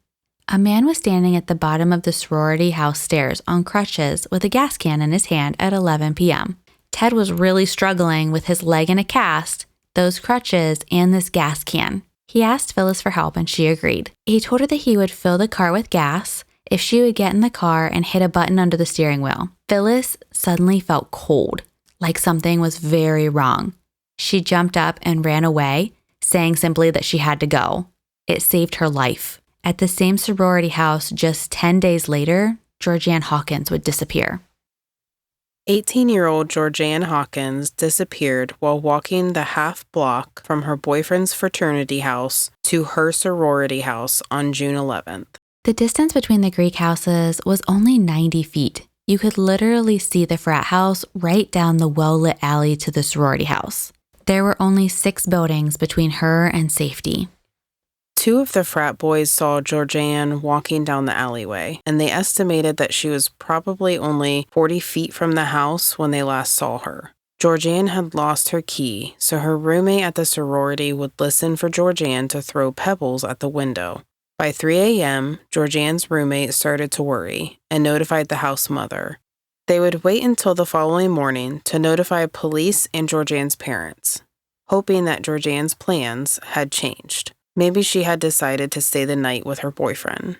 A man was standing at the bottom of the sorority house stairs on crutches with a gas can in his hand at 11 p.m. Ted was really struggling with his leg in a cast, those crutches, and this gas can. He asked Phyllis for help and she agreed. He told her that he would fill the car with gas if she would get in the car and hit a button under the steering wheel. Phyllis suddenly felt cold, like something was very wrong. She jumped up and ran away, saying simply that she had to go. It saved her life. At the same sorority house just 10 days later, Georgianne Hawkins would disappear. 18-year-old Georgianne Hawkins disappeared while walking the half block from her boyfriend's fraternity house to her sorority house on June 11th. The distance between the Greek houses was only 90 feet. You could literally see the frat house right down the well-lit alley to the sorority house. There were only 6 buildings between her and safety. 2 of the frat boys saw Georgianne walking down the alleyway, and they estimated that she was probably only 40 feet from the house when they last saw her. Georgianne had lost her key, so her roommate at the sorority would listen for Georgianne to throw pebbles at the window. By 3 a.m., Georgianne's roommate started to worry and notified the house mother. They would wait until the following morning to notify police and Georgianne's parents, hoping that Georgianne's plans had changed. Maybe she had decided to stay the night with her boyfriend.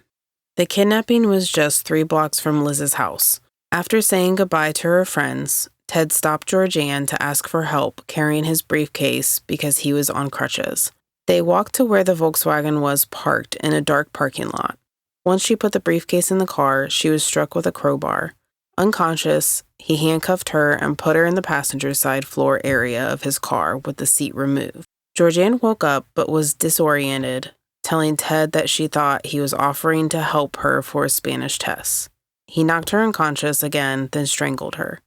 The kidnapping was just 3 blocks from Liz's house. After saying goodbye to her friends, Ted stopped Georgianne to ask for help carrying his briefcase because he was on crutches. They walked to where the Volkswagen was parked in a dark parking lot. Once she put the briefcase in the car, she was struck with a crowbar. Unconscious, he handcuffed her and put her in the passenger side floor area of his car with the seat removed. Georgianne woke up but was disoriented, telling Ted that she thought he was offering to help her for a Spanish test. He knocked her unconscious again, then strangled her.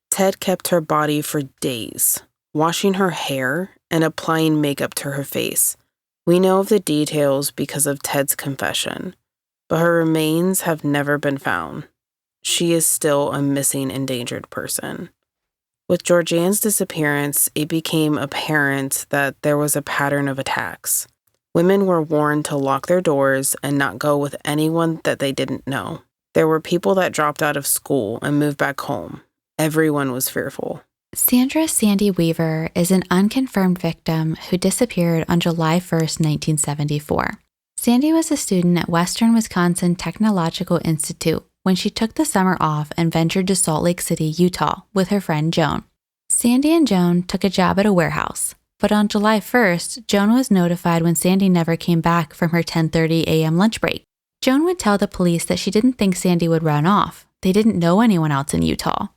Ted kept her body for days, washing her hair and applying makeup to her face. We know of the details because of Ted's confession, but her remains have never been found. She is still a missing endangered person. With Georgianne's disappearance, it became apparent that there was a pattern of attacks. Women were warned to lock their doors and not go with anyone that they didn't know. There were people that dropped out of school and moved back home. Everyone was fearful. Sandra Sandy Weaver is an unconfirmed victim who disappeared on July 1st, 1974. Sandy was a student at Western Wisconsin Technological Institute when she took the summer off and ventured to Salt Lake City, Utah, with her friend Joan. Sandy and Joan took a job at a warehouse, but on July 1st, Joan was notified when Sandy never came back from her 10:30 a.m. lunch break. Joan would tell the police that she didn't think Sandy would run off. They didn't know anyone else in Utah.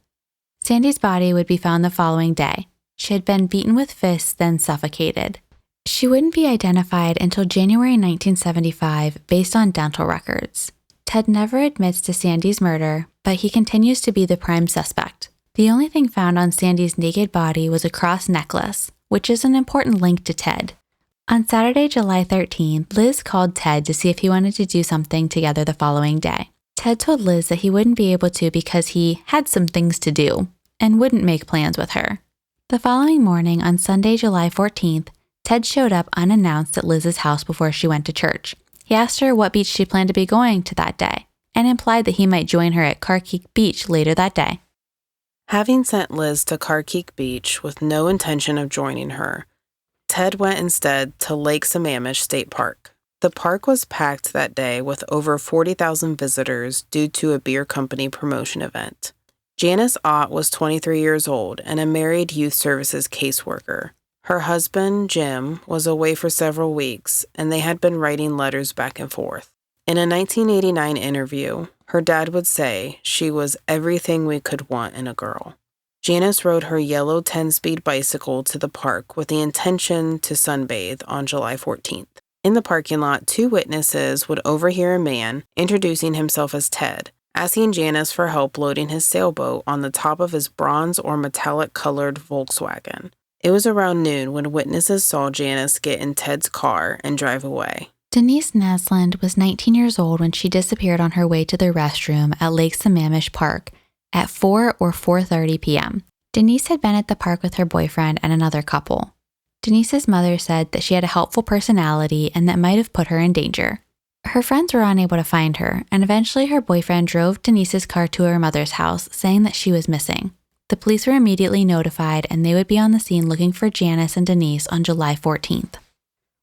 Sandy's body would be found the following day. She had been beaten with fists, then suffocated. She wouldn't be identified until January 1975 based on dental records. Ted never admits to Sandy's murder, but he continues to be the prime suspect. The only thing found on Sandy's naked body was a cross necklace, which is an important link to Ted. On Saturday, July 13th, Liz called Ted to see if he wanted to do something together the following day. Ted told Liz that he wouldn't be able to because he had some things to do and wouldn't make plans with her. The following morning, on Sunday, July 14th, Ted showed up unannounced at Liz's house before she went to church. He asked her what beach she planned to be going to that day and implied that he might join her at Carkeek Beach later that day. Having sent Liz to Carkeek Beach with no intention of joining her, Ted went instead to Lake Sammamish State Park. The park was packed that day with over 40,000 visitors due to a beer company promotion event. Janice Ott was 23 years old and a married youth services caseworker. Her husband, Jim, was away for several weeks, and they had been writing letters back and forth. In a 1989 interview, her dad would say she was everything we could want in a girl. Janice rode her yellow 10-speed bicycle to the park with the intention to sunbathe on July 14th. In the parking lot, 2 witnesses would overhear a man introducing himself as Ted, asking Janice for help loading his sailboat on the top of his bronze or metallic-colored Volkswagen. It was around noon when witnesses saw Janice get in Ted's car and drive away. Denise Nesland was 19 years old when she disappeared on her way to the restroom at Lake Sammamish Park at 4 or 4:30 p.m. Denise had been at the park with her boyfriend and another couple. Denise's mother said that she had a helpful personality and that might have put her in danger. Her friends were unable to find her, and eventually her boyfriend drove Denise's car to her mother's house, saying that she was missing. The police were immediately notified, and they would be on the scene looking for Janice and Denise on July 14th.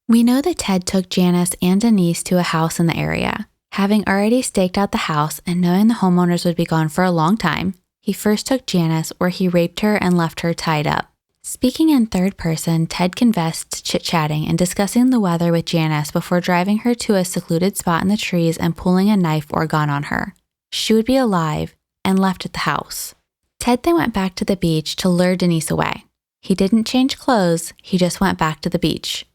We know that Ted took Janice and Denise to a house in the area. Having already staked out the house and knowing the homeowners would be gone for a long time, he first took Janice, where he raped her and left her tied up. Speaking in third person, Ted confessed to chit-chatting and discussing the weather with Janice before driving her to a secluded spot in the trees and pulling a knife or gun on her. She would be alive and left at the house. Ted then went back to the beach to lure Denise away. He didn't change clothes, he just went back to the beach.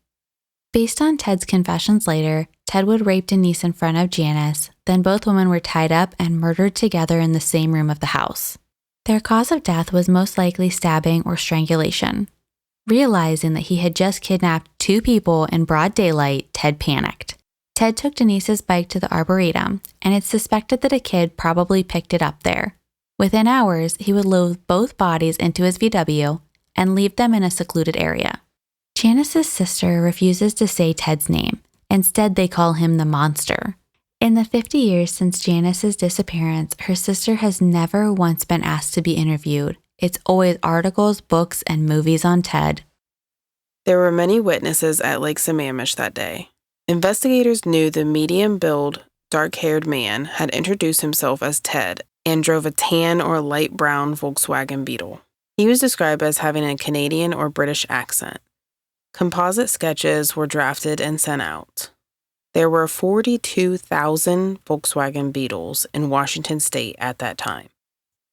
Based on Ted's confessions later, Ted would rape Denise in front of Janice, then both women were tied up and murdered together in the same room of the house. Their cause of death was most likely stabbing or strangulation. Realizing that he had just kidnapped 2 people in broad daylight, Ted panicked. Ted took Denise's bike to the Arboretum, and it's suspected that a kid probably picked it up there. Within hours, he would load both bodies into his VW and leave them in a secluded area. Janice's sister refuses to say Ted's name. Instead, they call him the monster. In the 50 years since Janice's disappearance, her sister has never once been asked to be interviewed. It's always articles, books, and movies on Ted. There were many witnesses at Lake Sammamish that day. Investigators knew the medium-build, dark-haired man had introduced himself as Ted and drove a tan or light brown Volkswagen Beetle. He was described as having a Canadian or British accent. Composite sketches were drafted and sent out. There were 42,000 Volkswagen Beetles in Washington state at that time.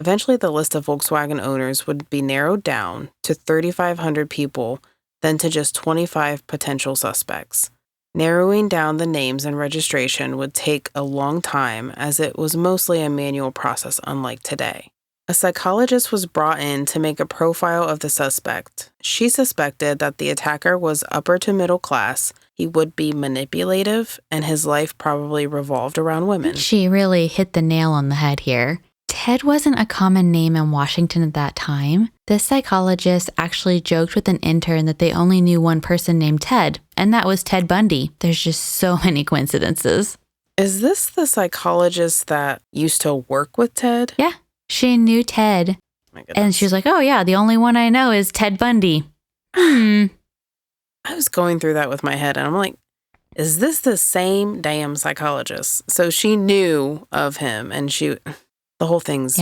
Eventually, the list of Volkswagen owners would be narrowed down to 3,500 people, then to just 25 potential suspects. Narrowing down the names and registration would take a long time, as it was mostly a manual process unlike today. A psychologist was brought in to make a profile of the suspect. She suspected that the attacker was upper to middle class, he would be manipulative, and his life probably revolved around women. She really hit the nail on the head here. Ted wasn't a common name in Washington at that time. This psychologist actually joked with an intern that they only knew one person named Ted, and that was Ted Bundy. There's just so many coincidences. Is this the psychologist that used to work with Ted? Yeah, she knew Ted, and she was like, oh yeah, the only one I know is Ted Bundy. I was going through that with my head, and I'm like, is this the same damn psychologist? So she knew of him, and the whole thing's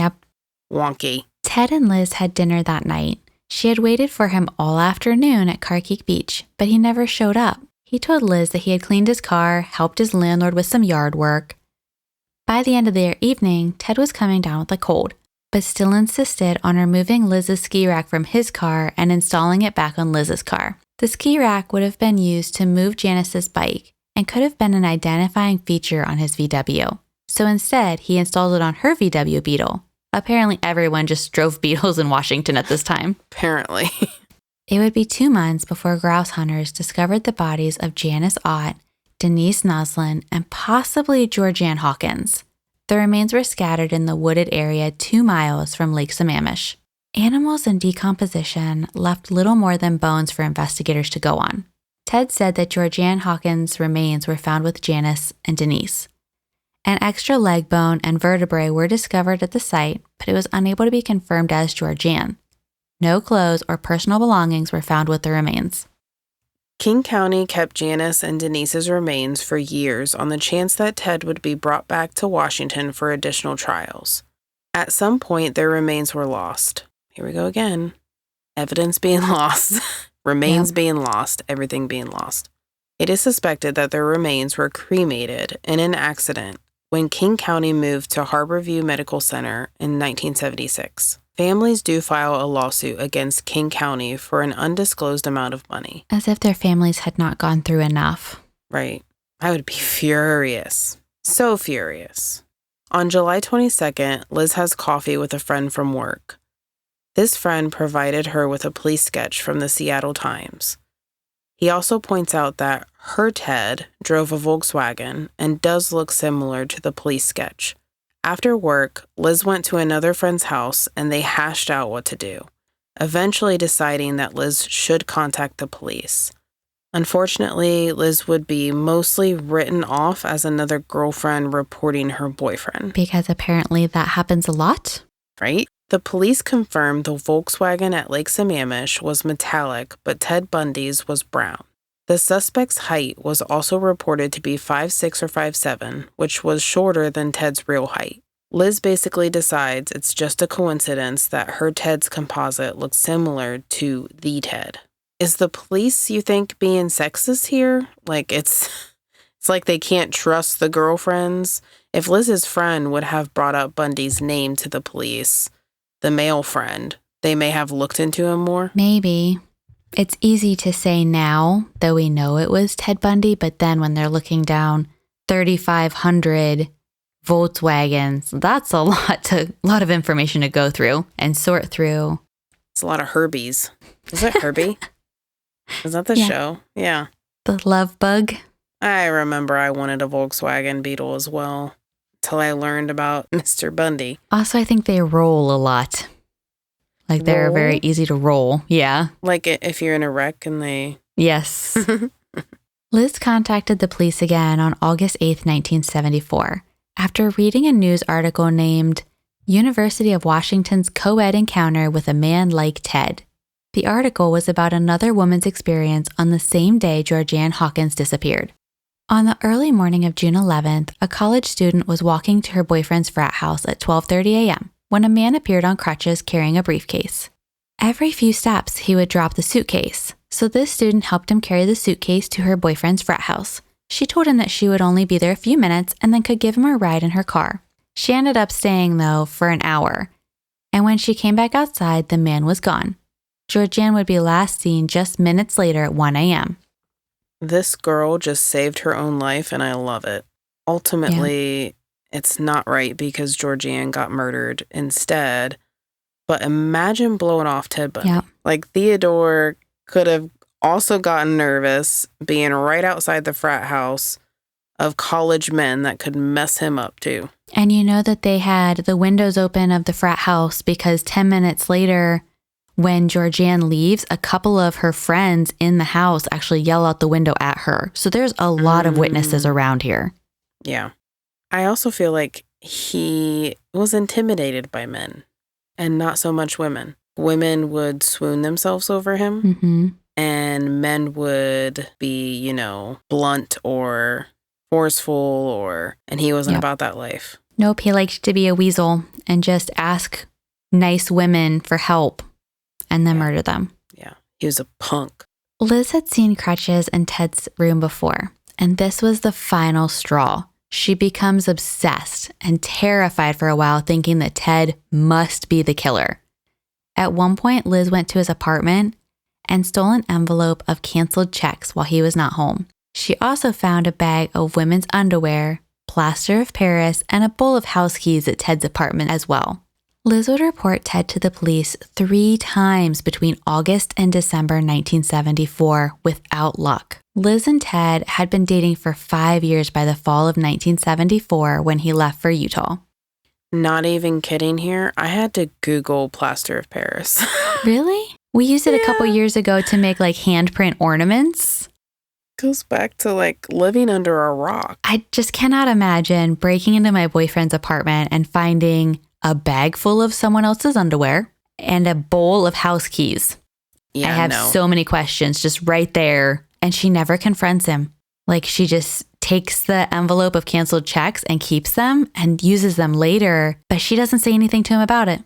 wonky. Ted and Liz had dinner that night. She had waited for him all afternoon at Carkeek Beach, but he never showed up. He told Liz that he had cleaned his car, helped his landlord with some yard work. By the end of their evening, Ted was coming down with a cold, but still insisted on removing Liz's ski rack from his car and installing it back on Liz's car. The ski rack would have been used to move Janice's bike and could have been an identifying feature on his VW. So instead, he installed it on her VW Beetle. Apparently, everyone just drove Beetles in Washington at this time. Apparently. It would be 2 months before grouse hunters discovered the bodies of Janice Ott, Denise Noslin, and possibly Georgianne Hawkins. The remains were scattered in the wooded area 2 miles from Lake Sammamish. Animals in decomposition left little more than bones for investigators to go on. Ted said that Georgianne Hawkins' remains were found with Janice and Denise. An extra leg bone and vertebrae were discovered at the site, but it was unable to be confirmed as Georgianne. No clothes or personal belongings were found with the remains. King County kept Janice and Denise's remains for years on the chance that Ted would be brought back to Washington for additional trials. At some point, their remains were lost. Here we go again. Evidence being lost, remains being lost, everything being lost. It is suspected that their remains were cremated in an accident when King County moved to Harborview Medical Center in 1976. Families do file a lawsuit against King County for an undisclosed amount of money. As if their families had not gone through enough. Right. I would be furious. So furious. On July 22nd, Liz has coffee with a friend from work. This friend provided her with a police sketch from the Seattle Times. He also points out that her Ted drove a Volkswagen and does look similar to the police sketch. After work, Liz went to another friend's house and they hashed out what to do, eventually deciding that Liz should contact the police. Unfortunately, Liz would be mostly written off as another girlfriend reporting her boyfriend. Because apparently that happens a lot. Right? The police confirmed the Volkswagen at Lake Sammamish was metallic, but Ted Bundy's was brown. The suspect's height was also reported to be 5'6" or 5'7", which was shorter than Ted's real height. Liz basically decides it's just a coincidence that her Ted's composite looks similar to the Ted. Is the police, you think, being sexist here? Like, it's like they can't trust the girlfriends. If Liz's friend would have brought up Bundy's name to the police, the male friend, they may have looked into him more. Maybe. It's easy to say now, though we know it was Ted Bundy, but then when they're looking down 3,500 Volkswagens, that's a lot of information to go through and sort through. It's a lot of Herbies. Is it Herbie? Is that the show? Yeah. The love bug. I remember I wanted a Volkswagen Beetle as well, until I learned about Mr. Bundy. Also, I think they roll a lot. Like, they're very easy to roll. Yeah. Like if you're in a wreck and they... Yes. Liz contacted the police again on August 8th, 1974, after reading a news article named University of Washington's Co-ed Encounter with a Man Like Ted. The article was about another woman's experience on the same day Georgianne Hawkins disappeared. On the early morning of June 11th, a college student was walking to her boyfriend's frat house at 12:30 a.m. when a man appeared on crutches carrying a briefcase. Every few steps, he would drop the suitcase, so this student helped him carry the suitcase to her boyfriend's frat house. She told him that she would only be there a few minutes and then could give him a ride in her car. She ended up staying, though, for an hour, and when she came back outside, the man was gone. Georgianne would be last seen just minutes later at 1 a.m. This girl just saved her own life, and I love it. Ultimately, it's not right because Georgianne got murdered instead. But imagine blowing off Ted Bundy. Yeah. Like, Theodore could have also gotten nervous being right outside the frat house of college men that could mess him up too. And you know that they had the windows open of the frat house because 10 minutes later, when Georgianne leaves, a couple of her friends in the house actually yell out the window at her. So there's a lot of witnesses around here. Yeah. I also feel like he was intimidated by men and not so much women. Women would swoon themselves over him, Mm-hmm. and men would be, blunt or forceful, and he wasn't about that life. Nope, he liked to be a weasel and just ask nice women for help and then murder them. Yeah, he was a punk. Liz had seen crutches in Ted's room before, and this was the final straw. She becomes obsessed and terrified for a while, thinking that Ted must be the killer. At one point, Liz went to his apartment and stole an envelope of canceled checks while he was not home. She also found a bag of women's underwear, plaster of Paris and a bowl of house keys at Ted's apartment as well. Liz would report Ted to the police 3 times between August and December 1974 without luck. Liz and Ted had been dating for 5 years by the fall of 1974 when he left for Utah. Not even kidding here. I had to Google plaster of Paris. Really? We used it a couple years ago to make like handprint ornaments. Goes back to like living under a rock. I just cannot imagine breaking into my boyfriend's apartment and finding a bag full of someone else's underwear and a bowl of house keys. Yeah, I have so many questions just right there. And she never confronts him. Like she just takes the envelope of canceled checks and keeps them and uses them later, but she doesn't say anything to him about it.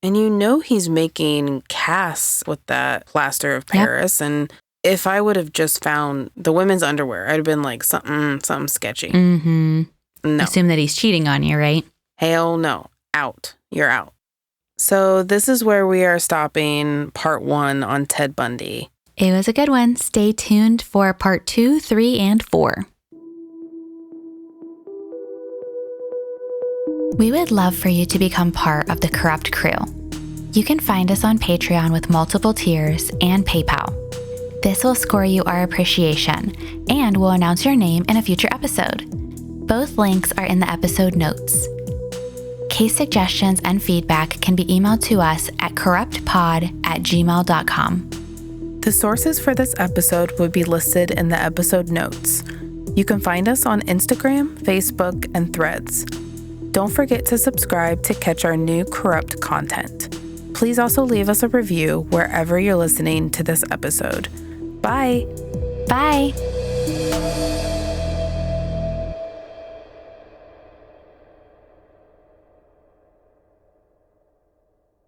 And you know he's making casts with that plaster of Paris. Yep. And if I would have just found the women's underwear, I'd have been like, something sketchy. Mm-hmm. No. Assume that he's cheating on you, right? Hell no. Out. You're out. So this is where we are stopping part 1 on Ted Bundy. It was a good one. Stay tuned for part 2, 3, and 4. We would love for you to become part of the Corrupt crew. You can find us on Patreon with multiple tiers and PayPal. This will score you our appreciation and will announce your name in a future episode. Both links are in the episode notes. Case suggestions and feedback can be emailed to us at corruptpod@gmail.com. The sources for this episode will be listed in the episode notes. You can find us on Instagram, Facebook, and Threads. Don't forget to subscribe to catch our new Corrupt content. Please also leave us a review wherever you're listening to this episode. Bye. Bye.